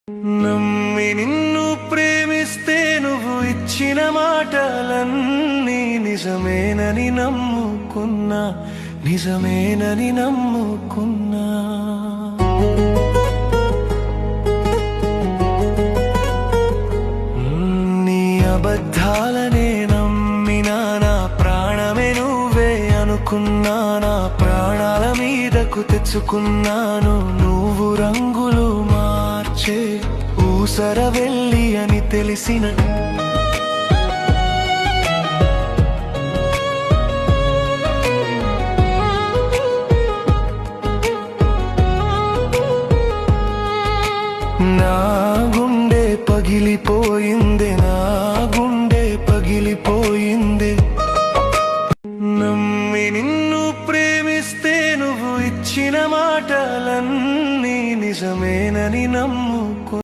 నమ్మి నిన్ను ప్రేమిస్తే నువ్వు ఇచ్చిన మాటలన్నీ నిజమేనని నమ్ముకున్నా, నిజమేనని నమ్ముకున్నా. నీ అబద్ధాలనే నమ్మినా నా ప్రాణమే నువ్వే అనుకున్నా, నా ప్రాణాల మీదకు తెచ్చుకున్నాను. నువ్వు రంగులు మార్చే ఊసర వెళ్ళి అని తెలిసిన నా గుండె పగిలిపోయిందే, నా గుండె పగిలిపోయిందే.